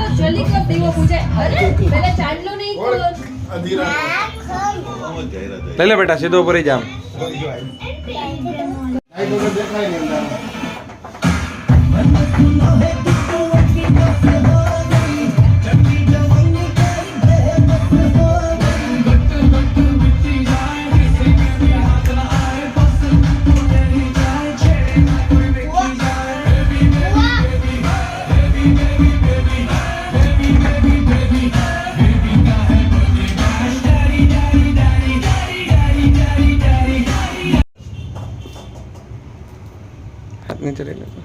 તો જલ્દી કર દીવો પૂજાય. અરે પહેલા ચાંદલો નહીં તો લઈ લે બેટા સીધો ઉપર જામ. नीचे ले लेते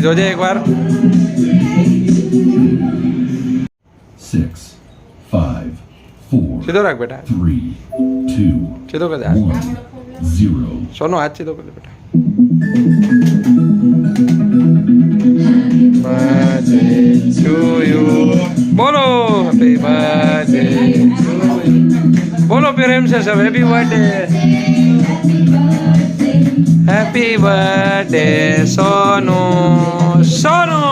जोजे एक बार 6, 5, 4, सीधो रख बेटा 3, 2, सीधो कर दे 1, 0. सोनो हाथ सीधो कर दे बेटा बर्थडे टू यू बोलो हैप्पी बर्थडे बोलो प्रेम से सब happy birthday happy birthday Sonu Sonu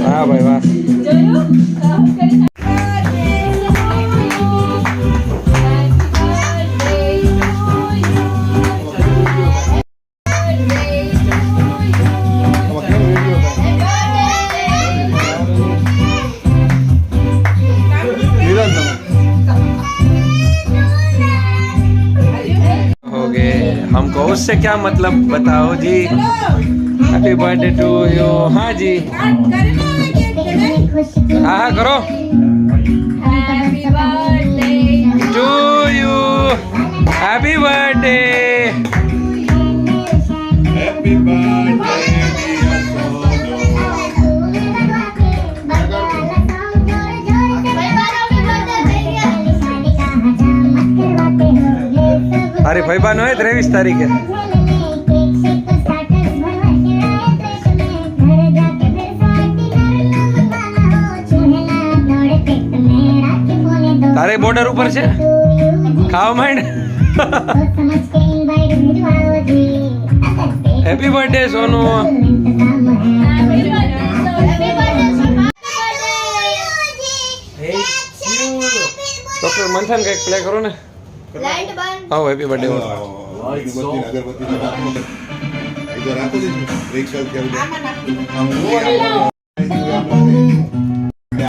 वाह भाई वाह हो गए हमको उससे क्या मतलब बताओ जी हैप्पी बर्थडे टू यू हाँ जी हाँ हाँ करो to you happy birthday happy birthday अरे भाई बहन है 23 तारीख है तारे बॉर्डर ऊपर से खाओ mind happy birthday Sonu doctor मंथन का एक प्ले करो ना लाइट बंद आओ हैप्पी बर्थडे आमा नाखी